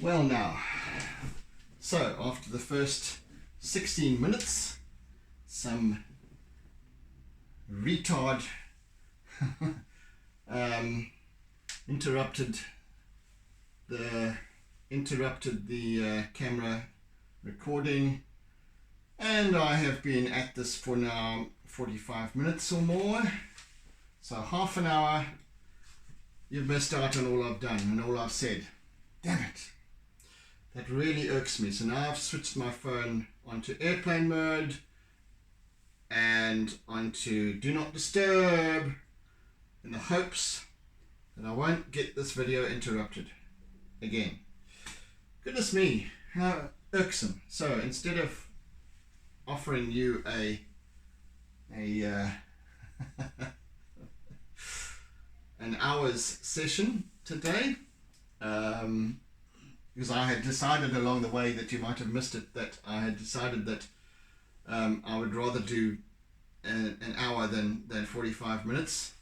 Well now, so after the first 16 minutes, some retard interrupted the camera recording, and I have been at this for now 45 minutes or more, so half an hour. You've missed out on all I've done and all I've said. Damn it, that really irks me. So now I've switched my phone onto airplane mode and onto do not disturb in the hopes that I won't get this video interrupted again. Goodness me, how irksome. So instead of offering you an hour's session today, because I had decided along the way that you might have missed it, that I had decided that I would rather do an hour than 45 minutes,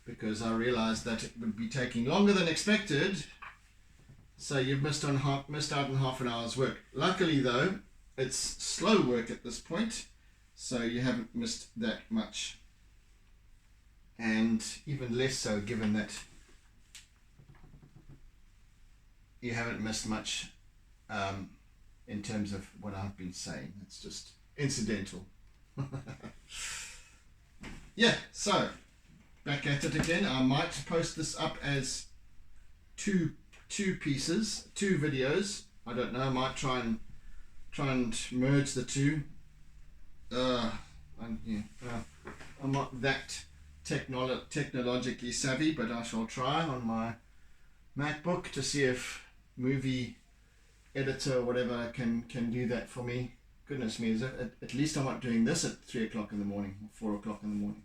because I realized that it would be taking longer than expected. So you've missed out on half an hour's work. Luckily though, it's slow work at this point, so you haven't missed that much, and even less so given that you haven't missed much in terms of what I've been saying. It's just incidental. Yeah, so back at it again. I might post this up as two pieces, two videos. I don't know, I might try and merge the two. I'm not that technologically savvy, but I shall try on my MacBook to see if movie editor or whatever can do that for me. Goodness me, at least I'm not doing this at 3 o'clock in the morning or 4 o'clock in the morning.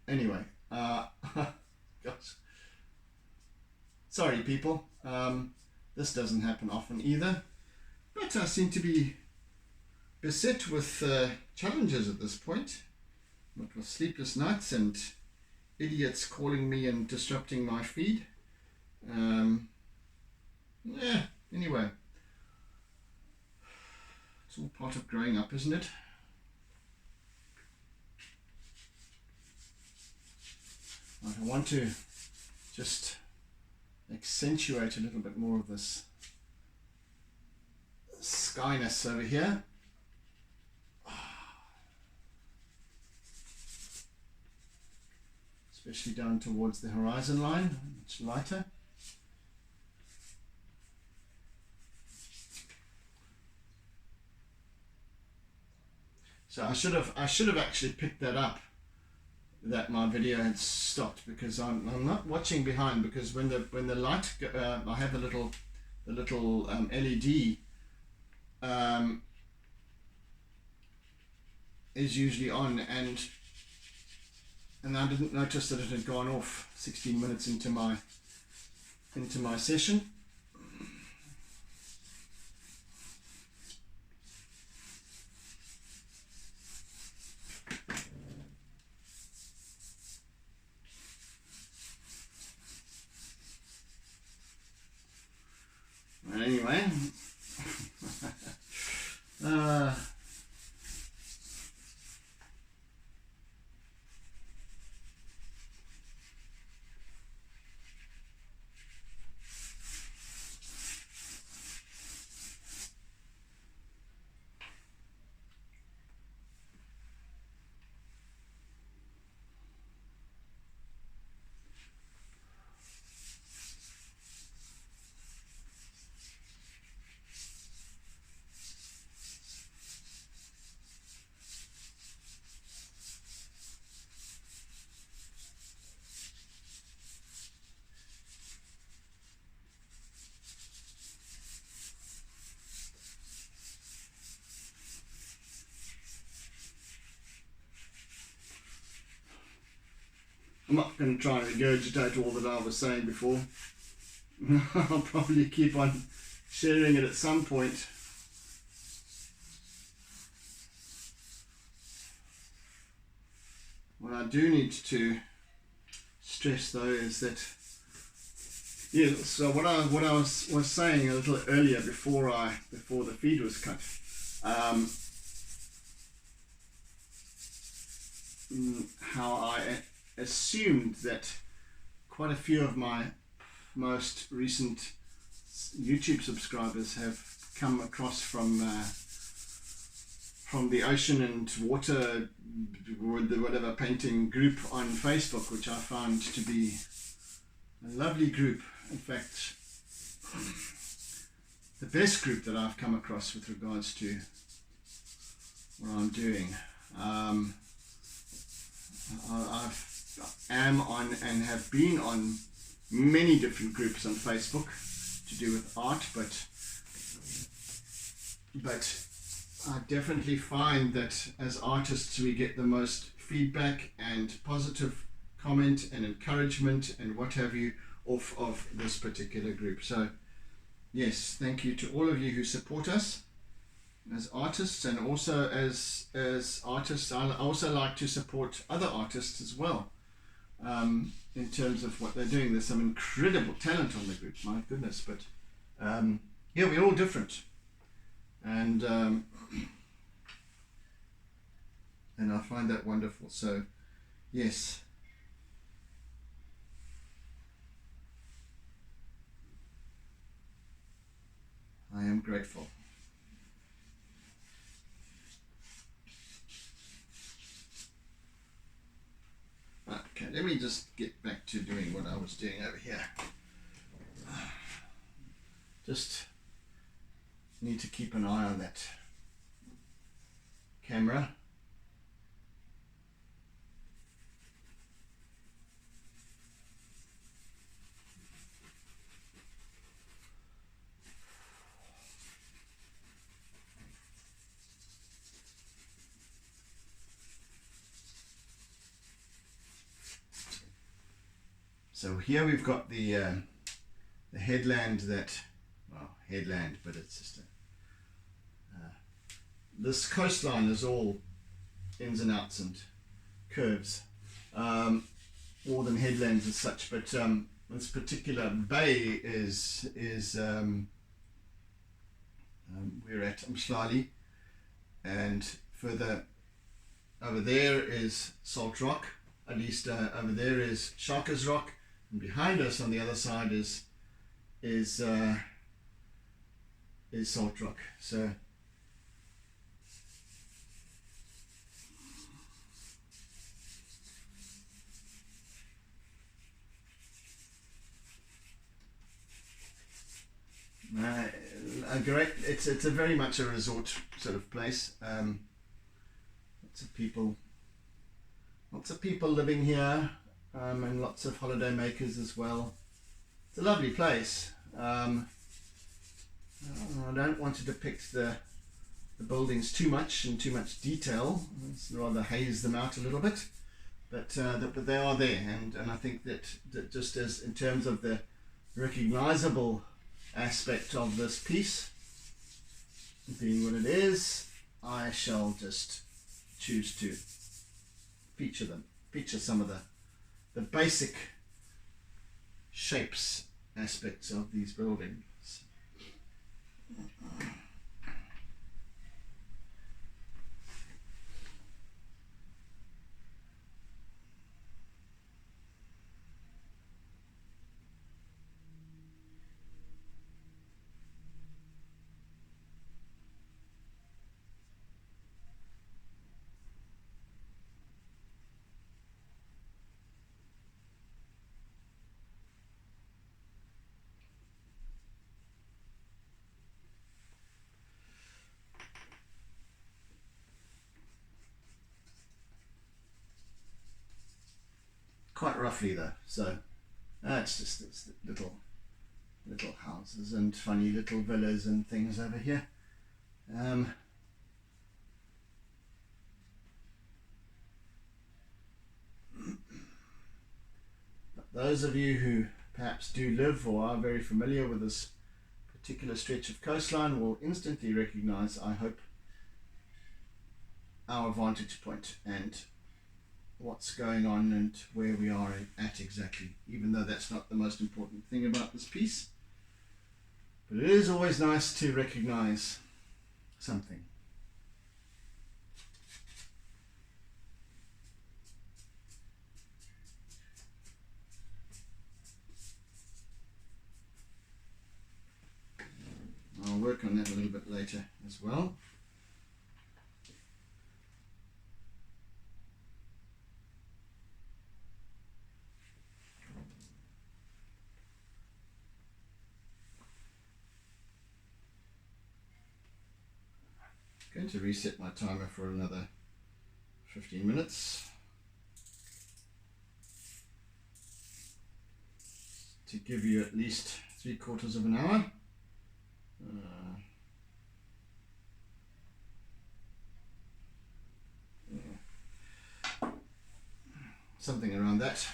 Anyway, gosh, sorry people, this doesn't happen often either, but I seem to be beset with challenges at this point, what with sleepless nights and idiots calling me and disrupting my feed. Yeah, anyway, it's all part of growing up, isn't it? I want to just accentuate a little bit more of this skyness over here. Especially down towards the horizon line, much lighter. So I should have actually picked that up, that my video had stopped, because I'm not watching behind, because when the light I have the little LED is usually on, and I didn't notice that it had gone off 16 minutes into my session. Anyway, I'm not going to try and regurgitate all that I was saying before. I'll probably keep on sharing it at some point. What I do need to stress though is that Yeah, so what I was saying a little earlier before the feed was cut, how I assumed that quite a few of my most recent YouTube subscribers have come across from the ocean and water, whatever painting group on Facebook, which I found to be a lovely group. In fact, the best group that I've come across with regards to what I'm doing. I am on and have been on many different groups on Facebook to do with art, but I definitely find that as artists we get the most feedback and positive comment and encouragement and what have you off of this particular group. So yes, thank you to all of you who support us as artists, and also as artists I also like to support other artists as well, in terms of what they're doing. There's some incredible talent on the group, my goodness, but yeah, we're all different, and I find that wonderful. So yes, I am grateful. Okay, let me just get back to doing what I was doing over here. Just need to keep an eye on that camera. So here we've got the headland headland, but it's just this coastline is all ins and outs and curves, more than headlands as such. But this particular bay is we're at Umhlali, and further over there is Salt Rock. At least over there is Shaka's Rock. And behind us on the other side is Salt Rock. So a great. It's a very much a resort sort of place. Lots of people living here. And lots of holiday makers as well. It's a lovely place. I don't want to depict the buildings too much in too much detail. Let's rather haze them out a little bit, but they are there, and I think that just as in terms of the recognizable aspect of this piece being what it is, I shall just choose to feature some of the basic shapes aspects of these buildings. Quite roughly though, so it's just it's little houses and funny little villas and things over here. But those of you who perhaps do live or are very familiar with this particular stretch of coastline will instantly recognize, I hope, our vantage point and what's going on and where we are at exactly, even though that's not the most important thing about this piece. But it is always nice to recognize something. I'll work on that a little bit later as well. I'm going to reset my timer for another 15 minutes to give you at least 3/4 of an hour. Something around that.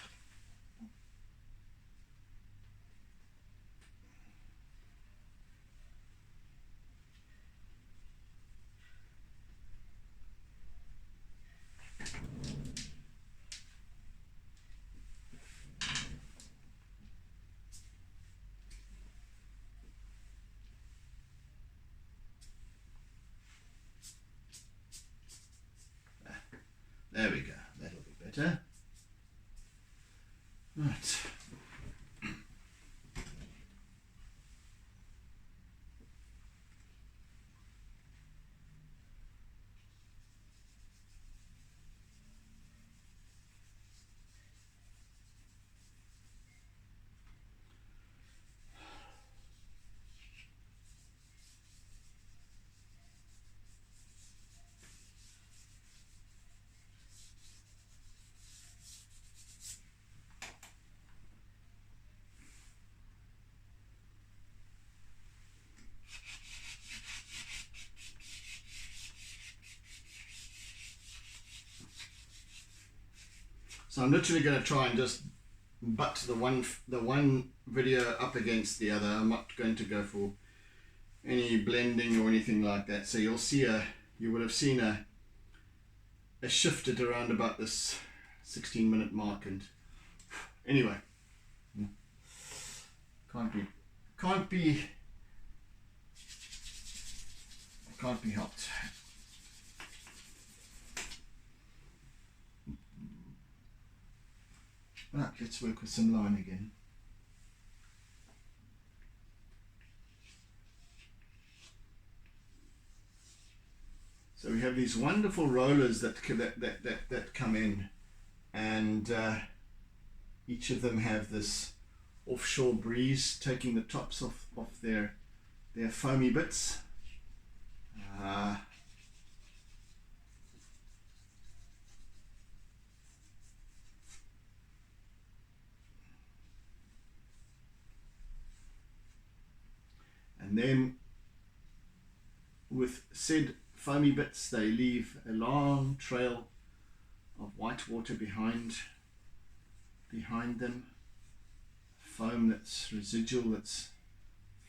There we go, that'll be better. Right. So I'm literally going to try and just butt the one video up against the other. I'm not going to go for any blending or anything like that. So you'll see you would have seen a shift at around about this 16-minute mark. And anyway, can't be helped. Right, let's work with some line again. So we have these wonderful rollers that come in, and each of them have this offshore breeze taking the tops off their foamy bits. And then with said foamy bits, they leave a long trail of white water behind them, foam that's residual, that's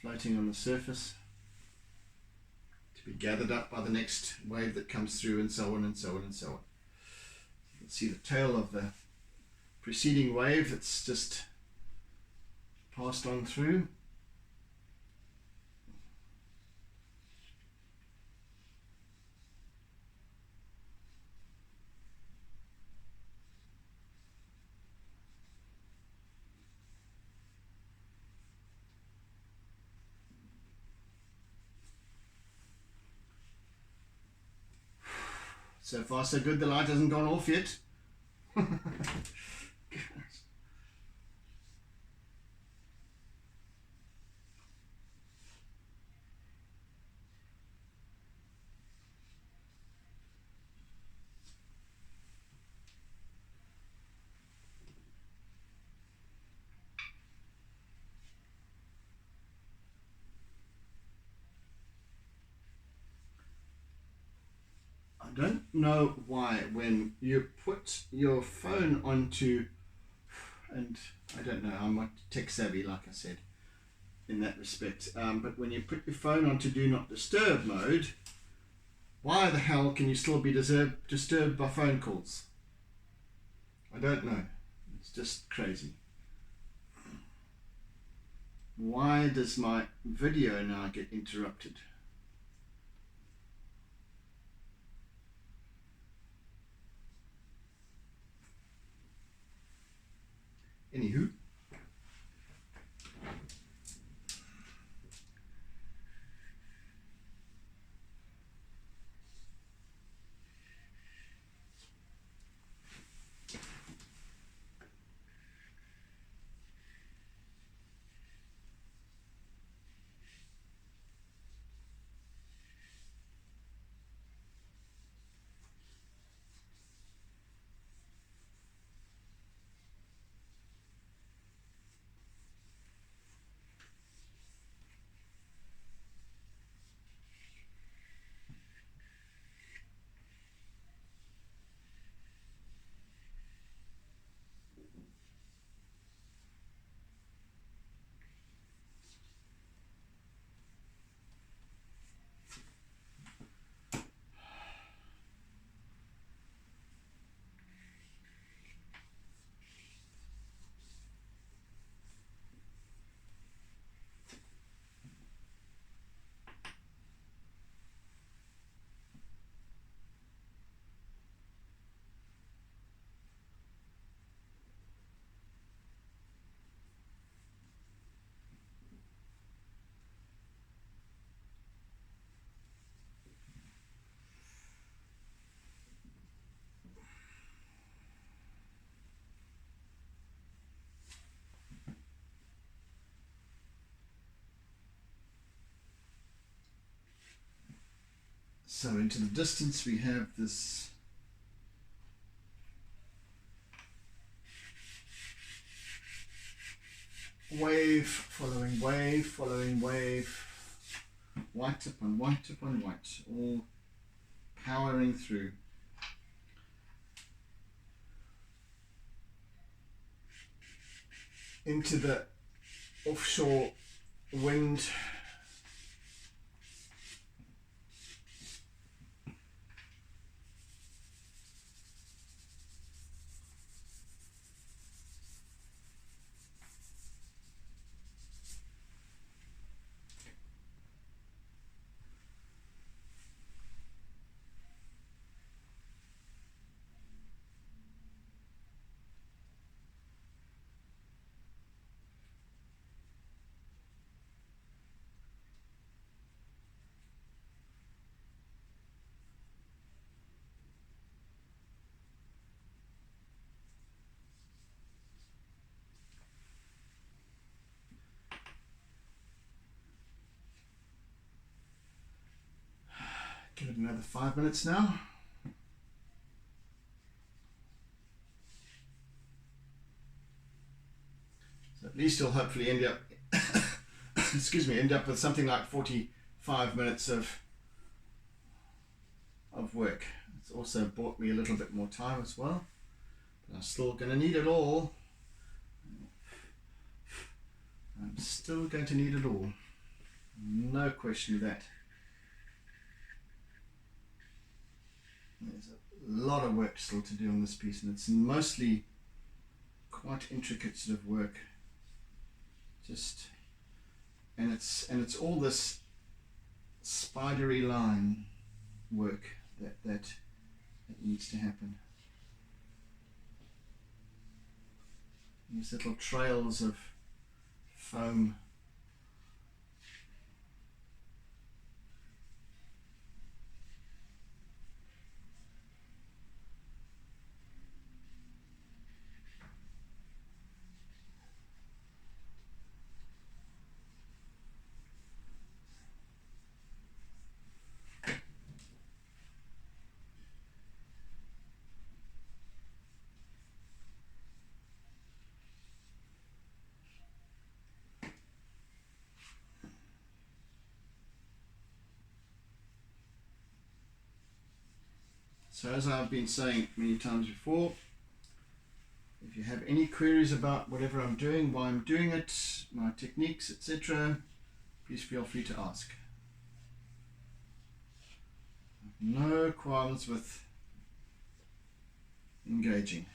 floating on the surface, to be gathered up by the next wave that comes through, and so on and so on and so on. You can see the tail of the preceding wave that's just passed on through. So far so good, the light hasn't gone off yet. I don't know why when you put your phone onto, and I don't know, I'm not tech savvy like I said in that respect, but when you put your phone onto do not disturb mode, why the hell can you still be disturbed by phone calls? I don't know. It's just crazy. Why does my video now get interrupted? Anywho. So into the distance we have this wave following wave following wave, white upon white upon white, all powering through. Into the offshore wind. Give it another 5 minutes now. So at least you'll hopefully end up, excuse me, end up with something like 45 minutes of work. It's also bought me a little bit more time as well, but I'm still going to need it all. I'm still going to need it all. No question of that. There's a lot of work still to do on this piece, and it's mostly quite intricate sort of work. And it's all this spidery line work that needs to happen. These little trails of foam. So as I've been saying many times before, if you have any queries about whatever I'm doing, why I'm doing it, my techniques, etc., please feel free to ask. No qualms with engaging.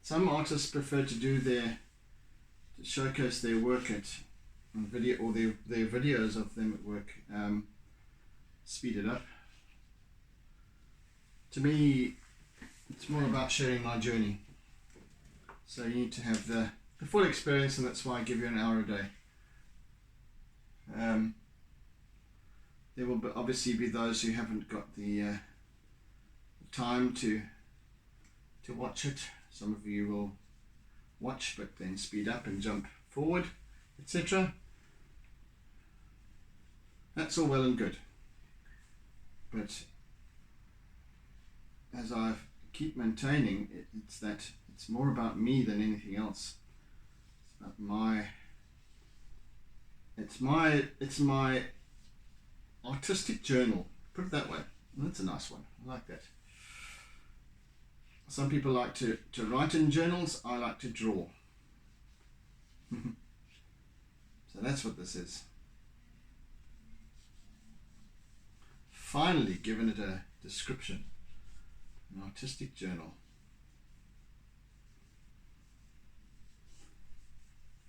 some artists prefer to do to showcase their work on video, or their videos of them at work, speed it up. To me, it's more about sharing my journey. So you need to have the full experience, and that's why I give you an hour a day. There will obviously be those who haven't got the time to watch it. Some of you will watch but then speed up and jump forward, etc. That's all well and good, but as I keep maintaining, it's more about me than anything else. It's about it's my artistic journal, put it that way. Well, that's a nice one, I like that. Some people like to write in journals, I like to draw. So that's what this is. Finally given it a description, an artistic journal.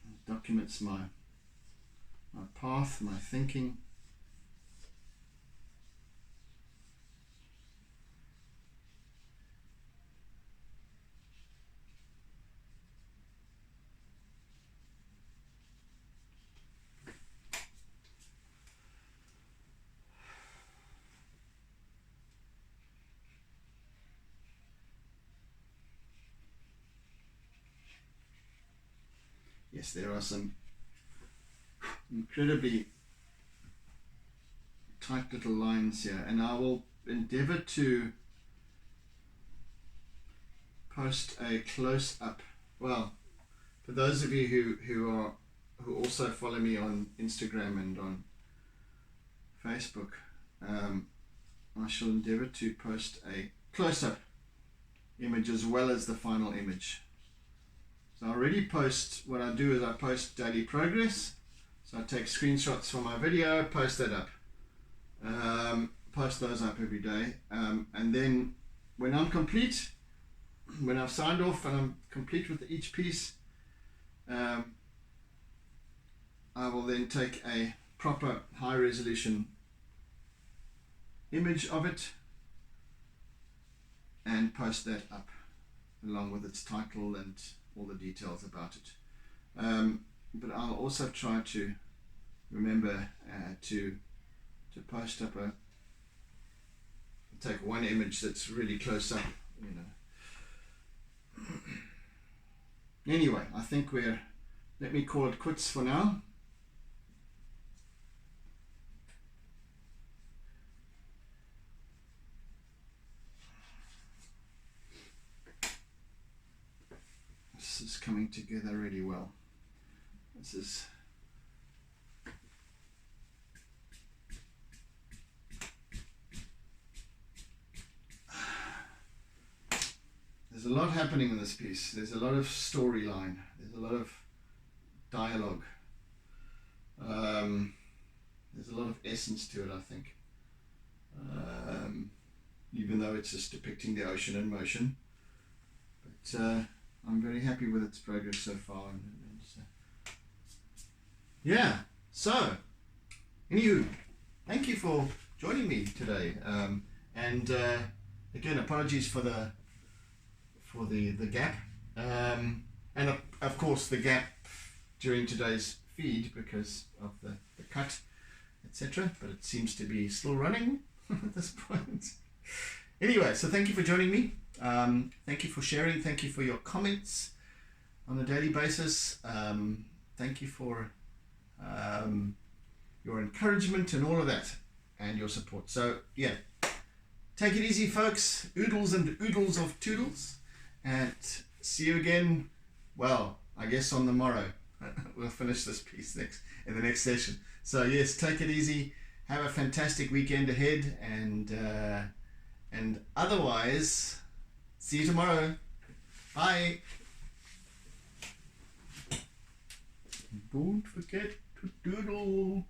It documents my path, my thinking. Yes, there are some incredibly tight little lines here, and I will endeavor to post a close-up. Well, for those of you who also follow me on Instagram and on Facebook, I shall endeavor to post a close-up image as well as the final image. So I already post, what I do is I post daily progress. So I take screenshots from my video, post that up. Post those up every day. And then when I'm complete, when I've signed off and I'm complete with each piece, I will then take a proper high resolution image of it and post that up along with its title and all the details about it. But I'll also try to remember to post up take one image that's really close up, you know. Anyway, I think let me call it quits for now. This is coming together really well. There's a lot happening in this piece. There's a lot of storyline. There's a lot of dialogue. There's a lot of essence to it, I think. Even though it's just depicting the ocean in motion. But I'm very happy with its progress so far. Yeah, so, anywho, thank you for joining me today. And again, apologies for the gap. And of course the gap during today's feed because of the cut, etc. But it seems to be still running at this point. Anyway, so thank you for joining me. Thank you for sharing. Thank you for your comments on a daily basis. Thank you for your encouragement and all of that, and your support. So yeah, take it easy, folks. Oodles and oodles of toodles, and see you again. Well, I guess on the morrow. We'll finish this piece in the next session. So yes, take it easy. Have a fantastic weekend ahead, and otherwise, see you tomorrow. Bye. Don't forget to doodle.